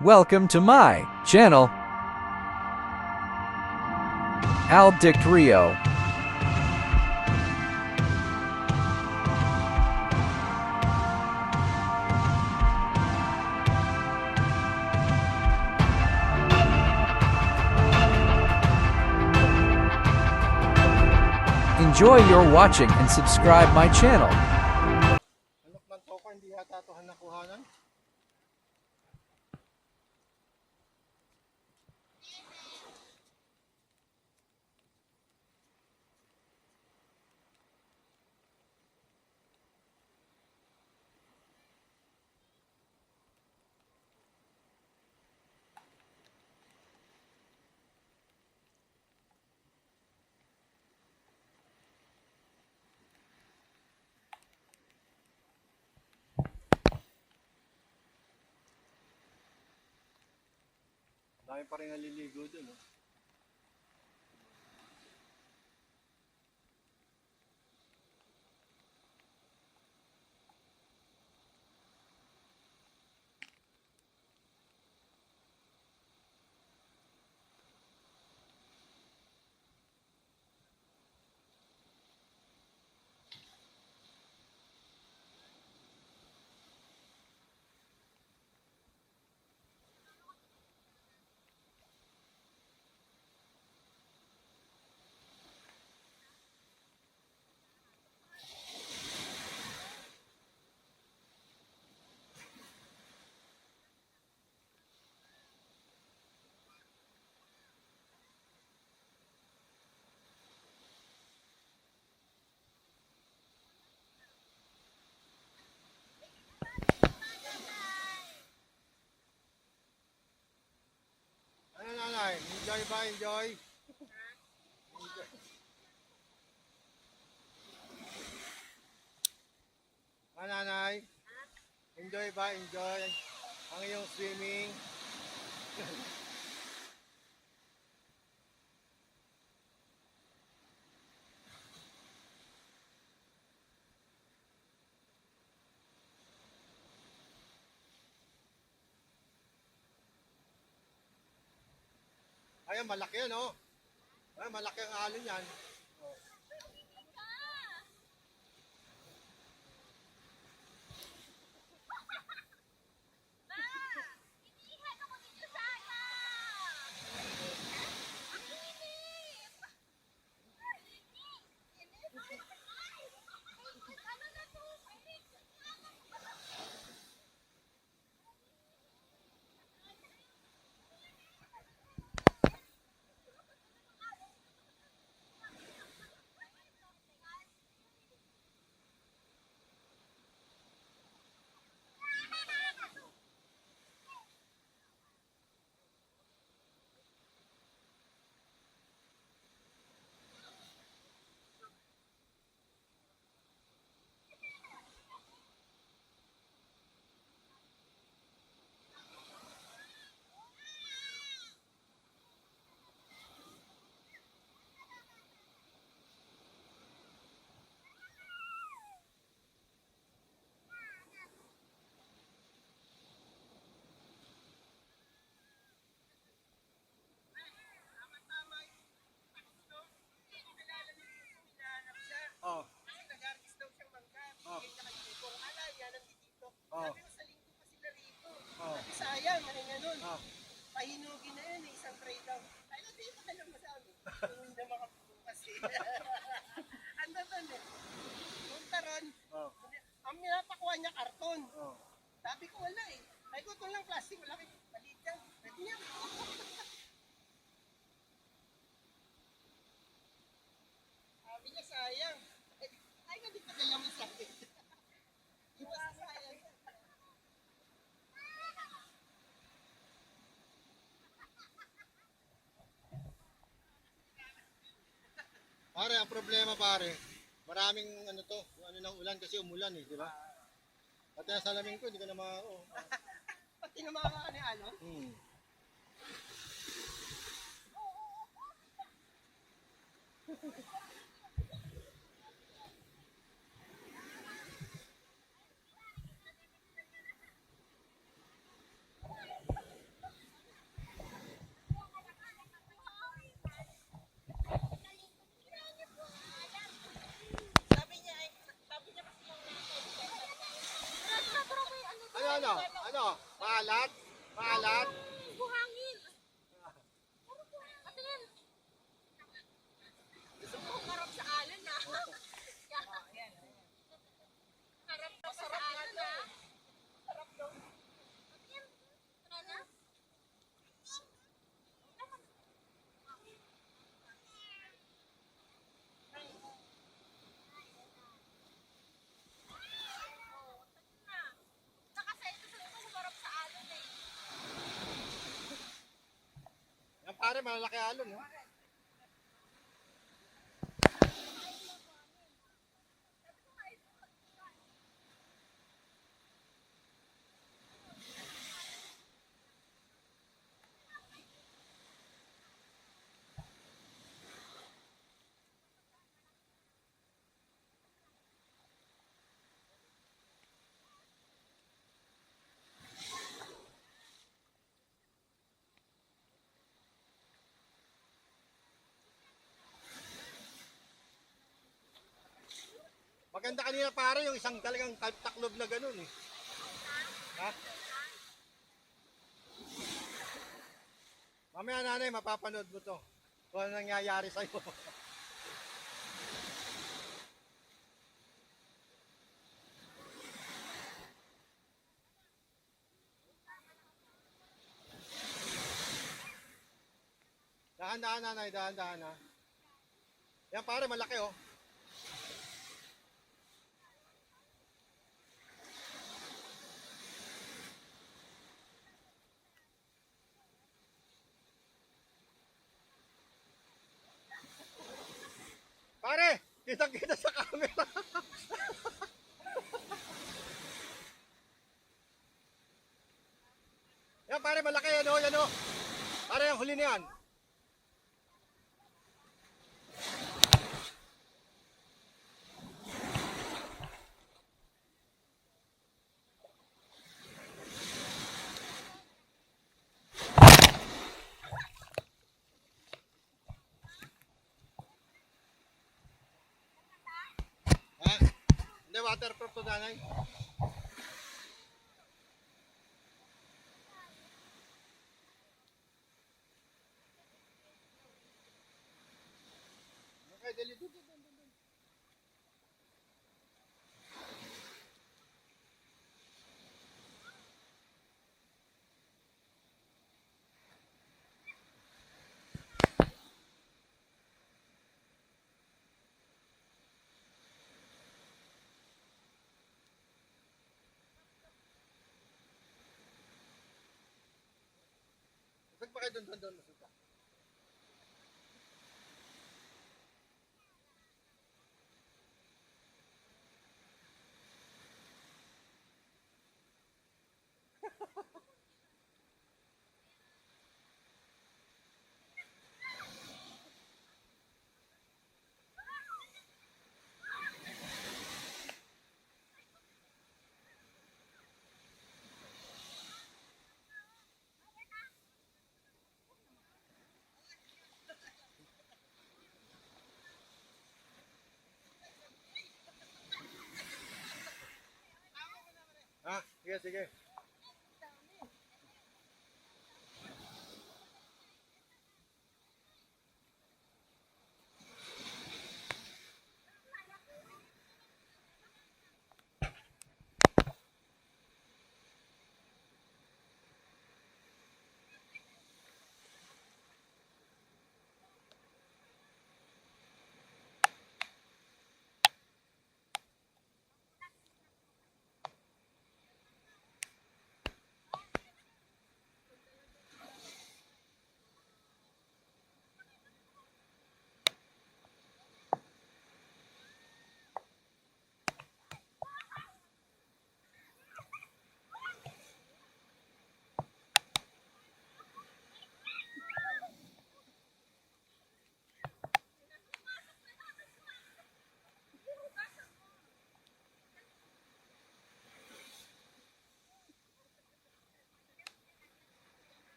Welcome to my channel, Aldict Rio. Enjoy your watching and subscribe my channel. Anak ng toka, hindi yata ito nakuhanan. Dami pa rin naliligo dun. Oh. Ano nanay? Enjoy ba? Enjoy? Enjoy. Ano nanay? Enjoy ba? Enjoy ang iyong swimming? Ayun, malaki yun, oh. Ay, malaki ang alon yan. Oh. Oh. Nag-artist daw siyang mangga. Oh. Bigyan niya kay Kung Alaya, nandito. Oh. Sabi ko sa linggo pa sila rito. Oh. Sabi sayang, maninga nun. Oh. Pahinugin na yun, isang tray daw. Ay, hindi pa ka lang masabi. Hindi na makapukas eh. Ano doon eh. Punta ron. Oh. Ang minapakuha niya karton. Oh. Sabi ko wala eh. Ay ko ito lang plastic, malaki. Maliit yan. Pwede niya. Sabi niya sayang. Ay, hindi pa kaya masabi. Iwas sayang. Pare, ang problema pare, maraming ano to, yung ano ng ulan kasi umulan eh, di ba? Pati ang salamin ko, hindi ko na oh. Pag tinamakan ka ni ano, Hmm. Maalat? Maalat? Buhangin. Patingin. Gusto mo humarap sa alon na. Harap daw sa alon na. Harap daw. Patingin. Tara na. Yan pare, malalaki alon, no? Maganda kanina pare, yung isang talagang taklob na ganun eh. Ha? Mamaya nanay, mapapanood mo to. Kung ano nangyayari sa'yo. Dahan-dahan nanay, dahan-dahan ha. Yan pare, malaki oh. Pare, kitang-kita sa camera. Yan pare, malaki yan o, yan o. Pare, ang huli na yan. Ha? Hindi, waterproof to nanay. Okay, dali dito. Saan pa kayo doon masuka? Ha? Sige, sige.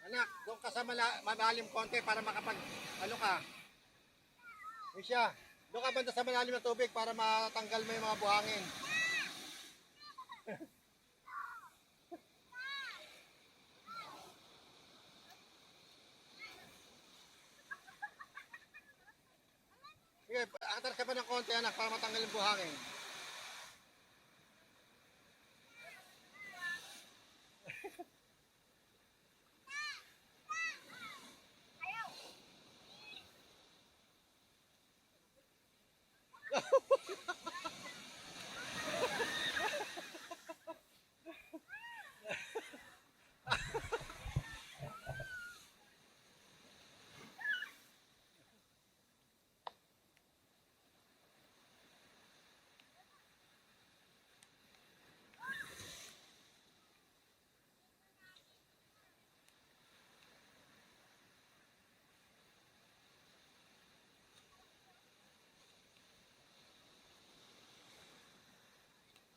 Anak, doon ka sa malalim konti para makapag, ano ka? Misha, doon ka banda sa malalim na tubig para matanggal mo yung mga buhangin. Sige, atras ka pa ng konti anak para matanggal yung buhangin.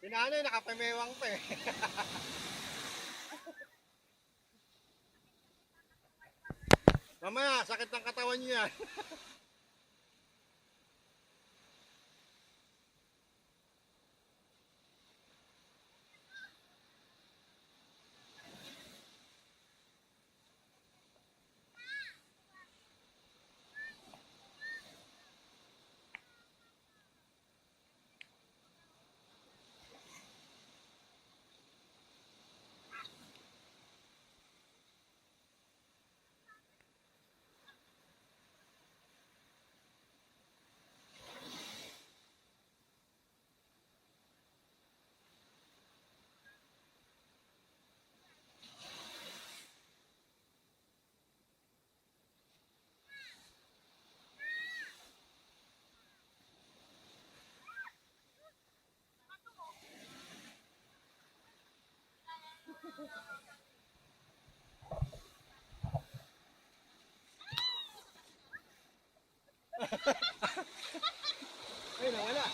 Si nanay nakapamewang pa eh. Mamaya, sakit ng katawan niyo yan. Ay, nawala.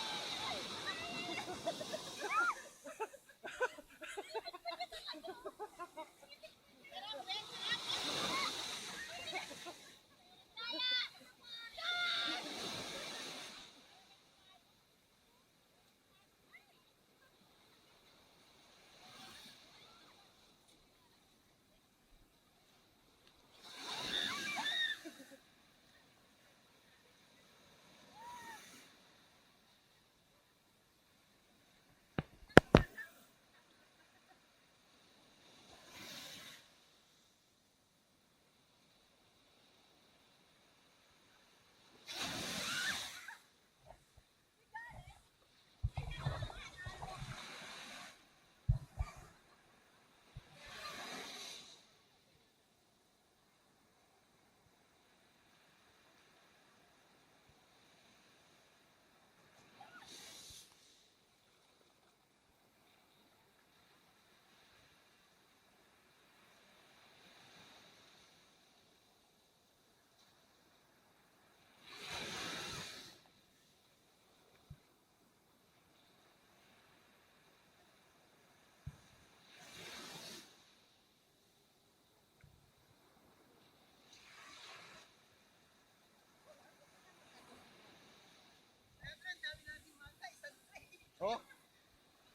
Oh,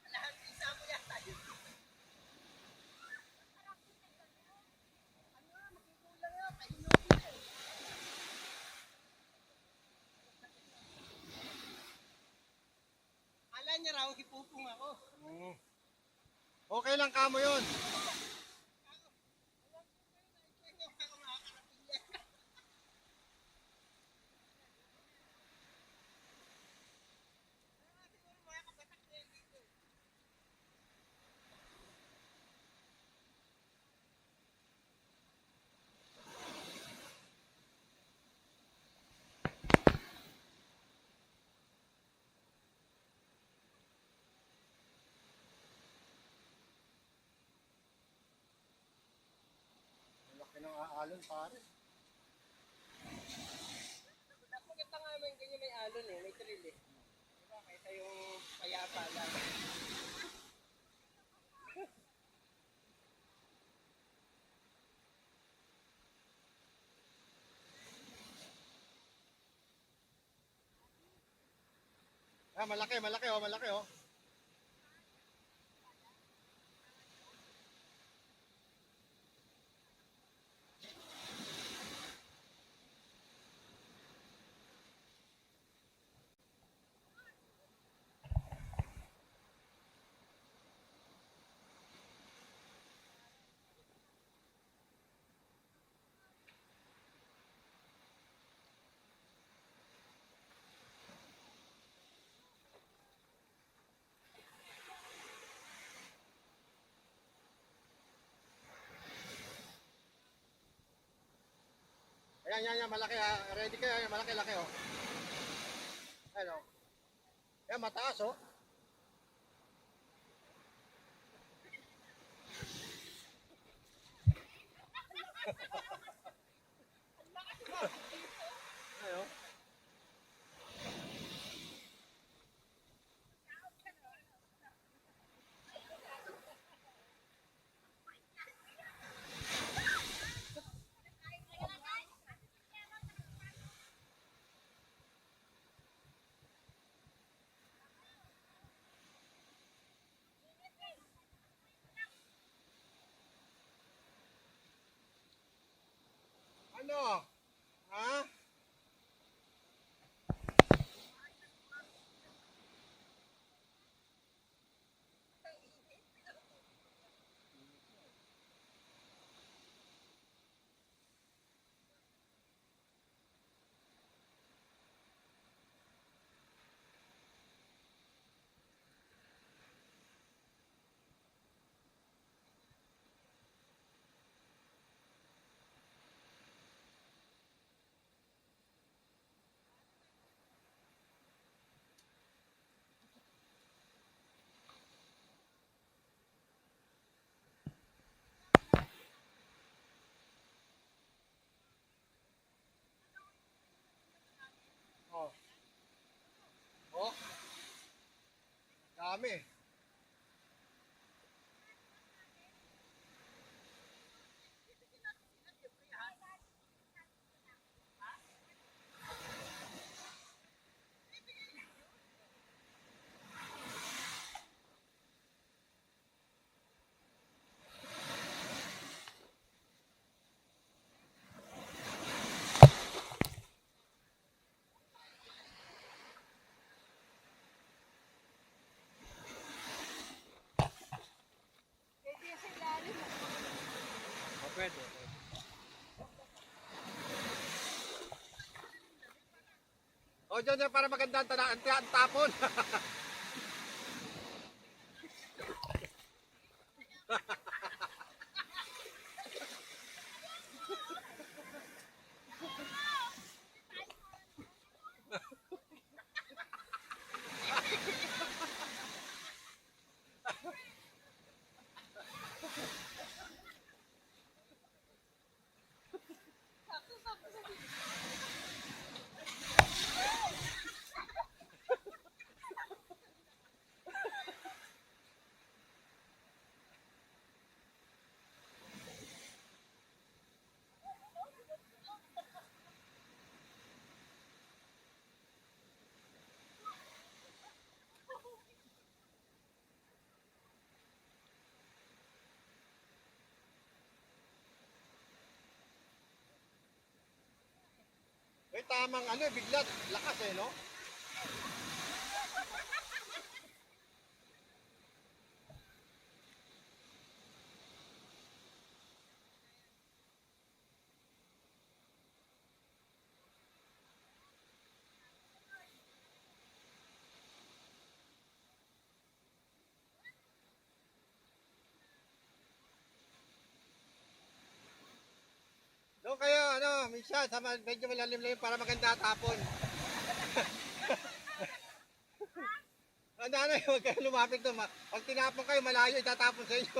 Lahat isa mo yata yun. Ano, makikulang yan. Kahinutin na eh. Ala niya raw, hipupong ako. okay lang kamo yun. Laki ng aalon pare. Maganda nga naman ganyan may alon eh, may trail eh. Diba, kaysa yung payapa lang. Ah, malaki, malaki oh, malaki oh. Yan, malaki ha. Ready kayo, yan, malaki, laki oh. Ayan oh. Yan, mataas oh. Ayan oh. Ano? Ha? Oh. Oh. Dami. Pwede yung sa ilalim. Oh, pwede. Oh, dyan para maganda ang tapon. May tamang ano, biglat, lakas eh, no? Doon kayo, ano, minsan, medyo malalim-lim para maganda tapon. Ano, huwag kayo lumapit doon. Pag tinapon kayo, malayo, itatapon sa inyo.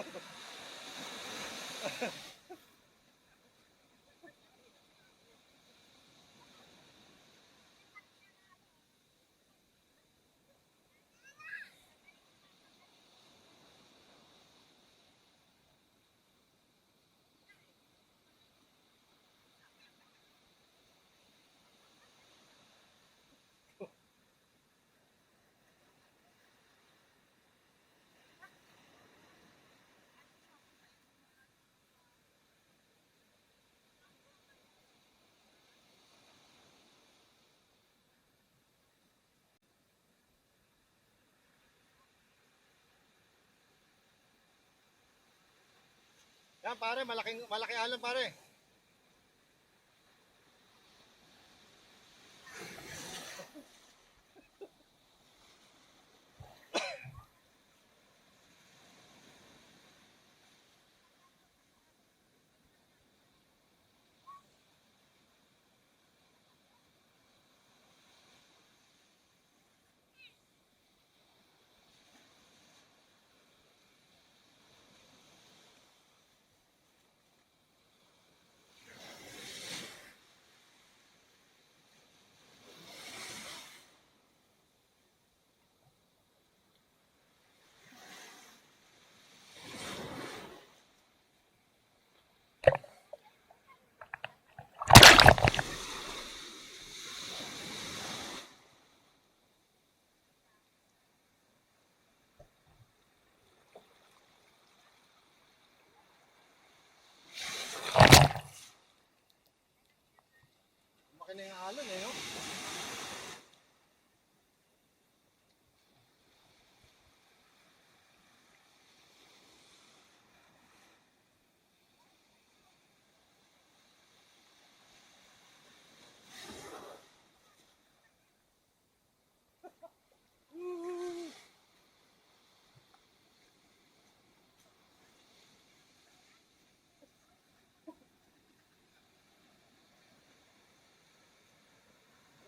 Yan pare, malaki alon pare. alon eh, no?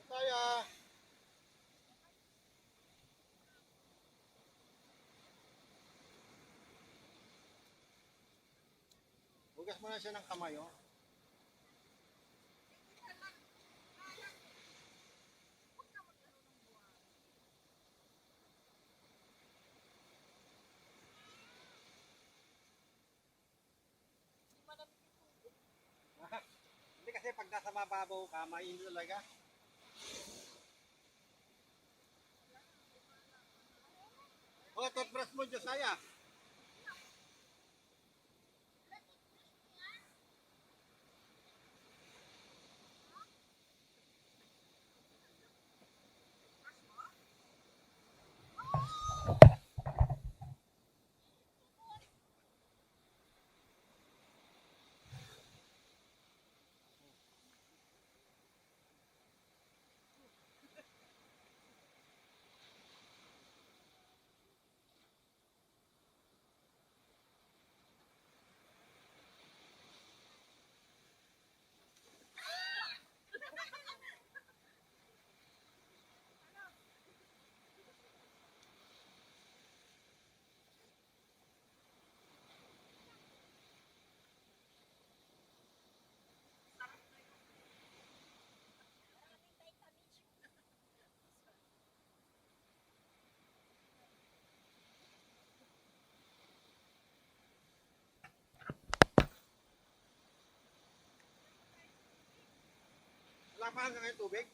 Kaya, hugas mo na siya ng kamay, oh. Hindi kasi pag nasa mababaw ka, mainit talaga. O, toothbrush mo, Josiah. Wala pa hanggang ngayon tubig?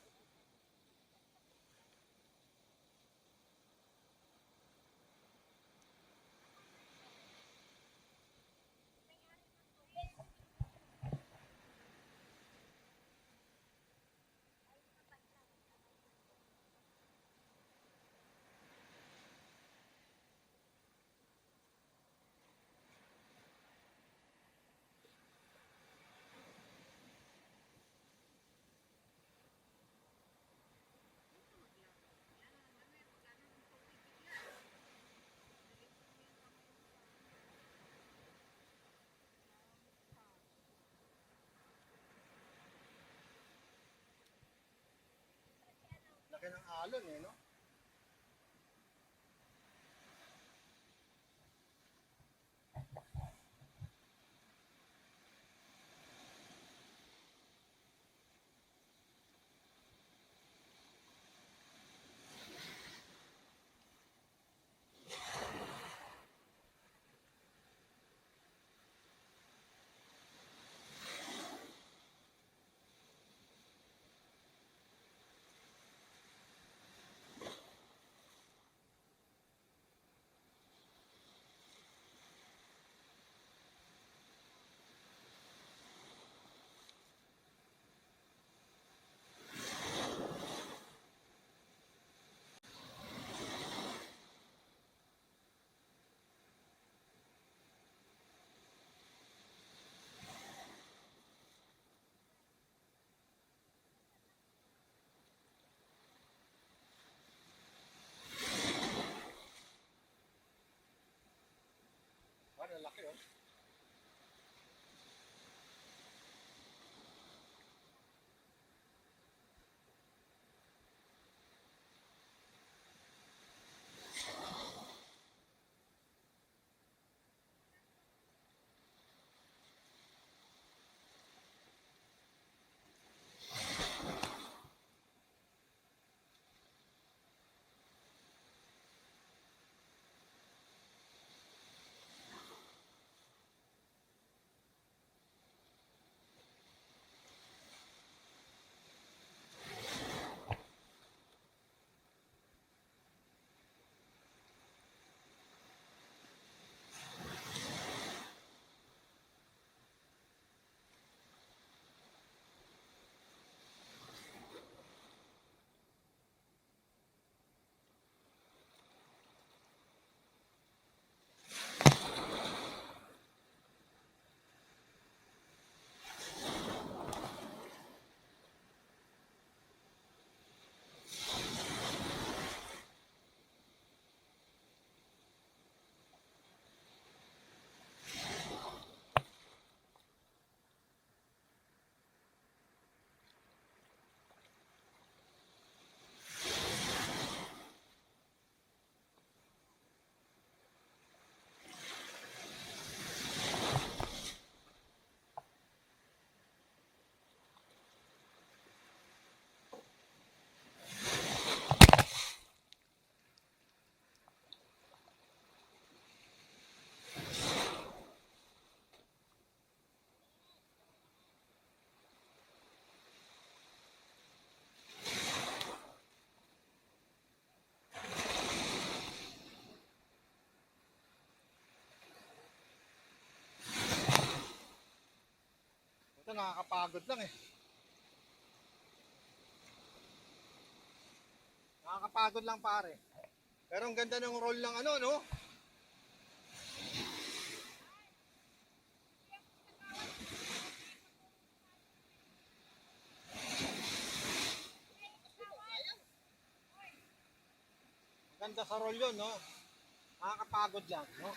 Laki ng alon eh, no? nakakapagod lang eh. Nakakapagod lang pare. Pero ang ganda ng roll ng ano, no? Ganda sa roll yun, no? Nakakapagod lang, no?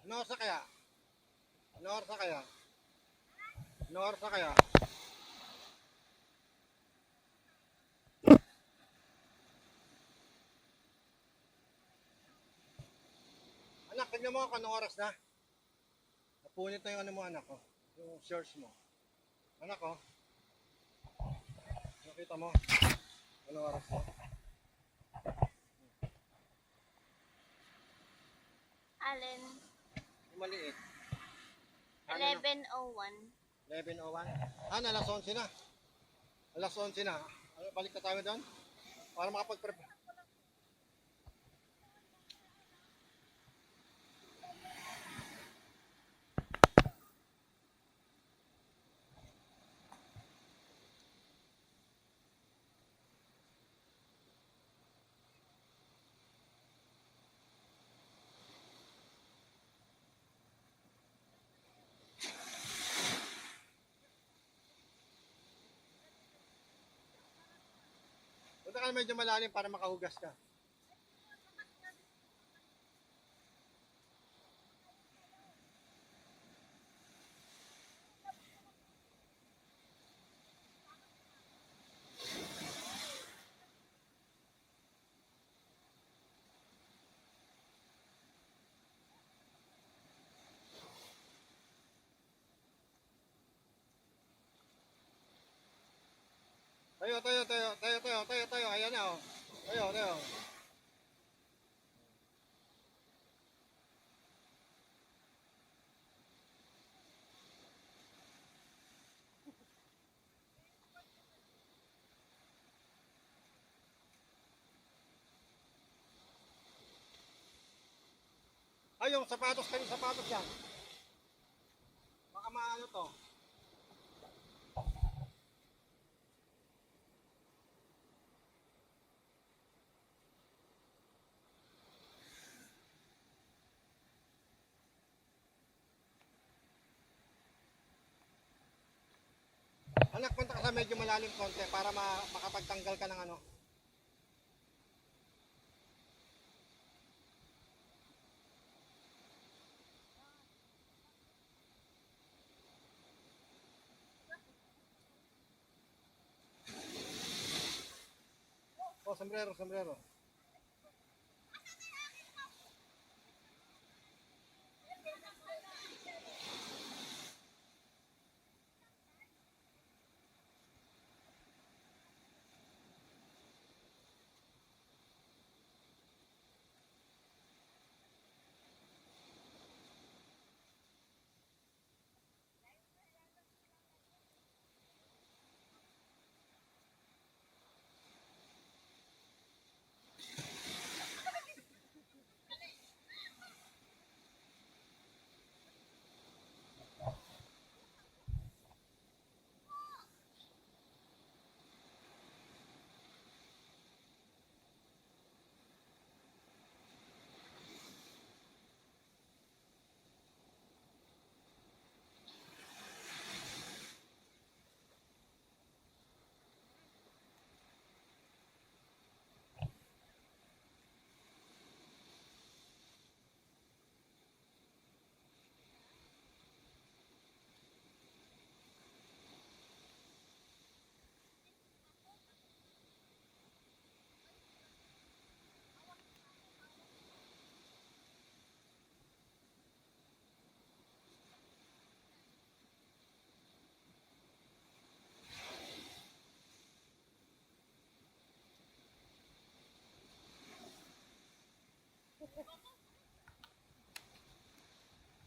Ano oras na kaya? Ano oras na kaya? Ano oras na kaya? Anak, tignan mo ako anong oras na. Napunit na yung ano mo anak ko. Yung shorts mo. Anak ko. Nakita mo. Anong oras na? Alin? Yung maliit. 11:01. 11:01. Alas 11 na. Alas 11 na. Balik na tayo doon. Para makapag-prepare. Punta ka na medyo malalim para makahugas ka. Tayo. Ayan na, oh. Tayo. Ay, yung sapatos yan. Baka maano to. Anak, punta ka sa medyo malalim konti para makapagtanggal ka ng ano. Oh, sombrero, sombrero.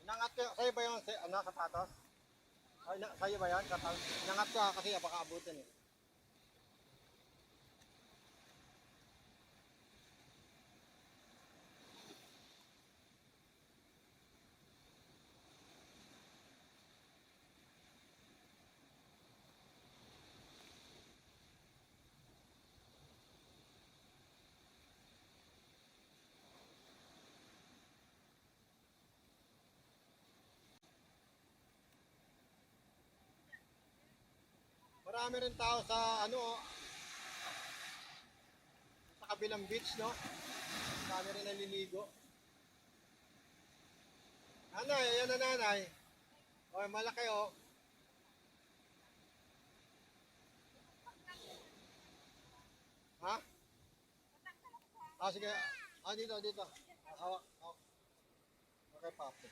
Nangat ko, sa'yo ba yung ano, sapatos? Ay, sa'yo ba yan? Nangat ko kasi baka abutin eh. Marami rin tao sa ano, sa kabilang beach, no? Marami rin naliligo. Nanay, ayan na nanay. O, malaki oh. Ha? Ah, sige. Ah, dito, dito. Hawak, hawak. Okay, papo.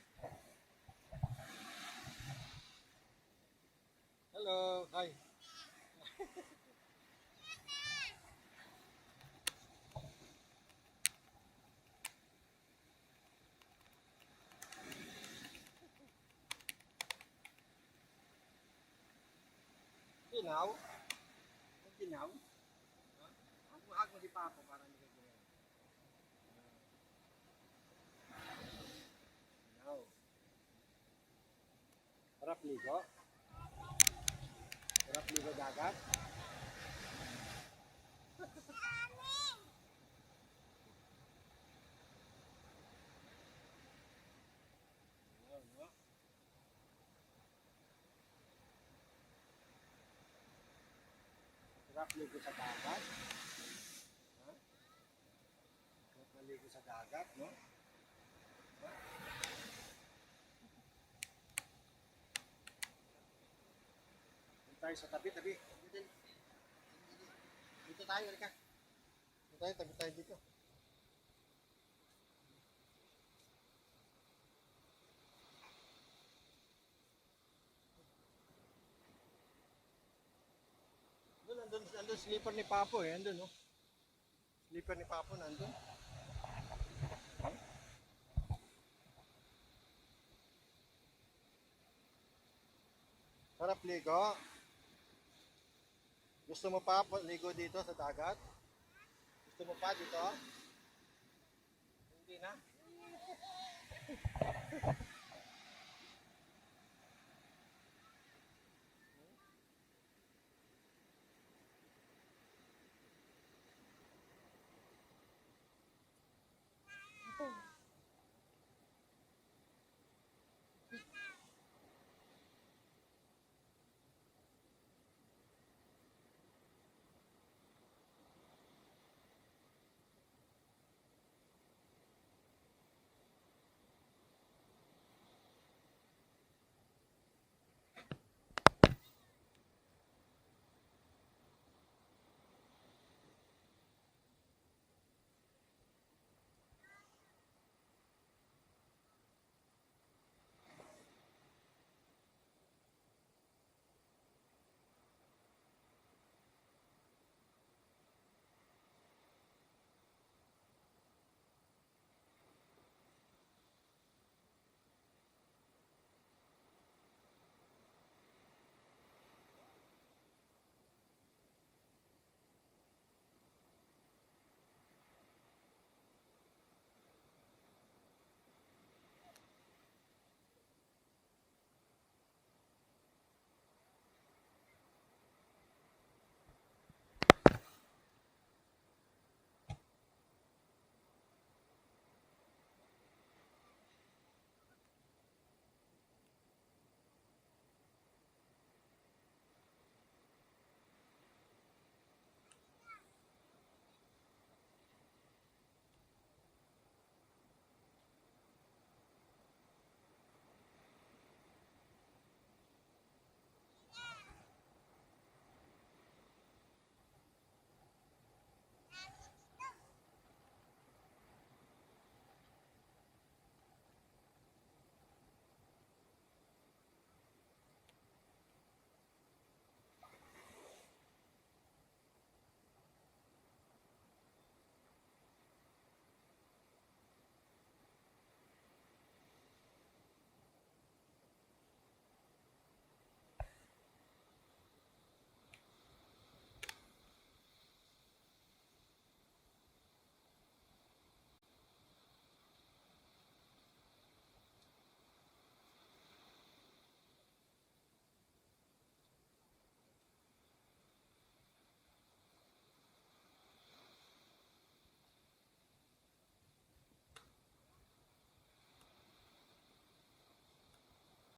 Hello, hi. Ginaw? Ginaw? Ang buhag mo di pa ako para hindi ka ginaw. Ginaw. Harap ligo. Harap ligo dagat. Ginaw, no? Harap ligo sa dagat. Ha? Harap ligo sa dagat, no? Tayo sa tabi. Dito tayo, Rika. Dito tayo, tabi tayo dito. Doon, andun slipper ni Papo eh. Andun, no? Slipper ni Papo nandun. Sarap ligo. Gusto mo pa ligo dito sa dagat? Gusto mo pa dito? Hindi na?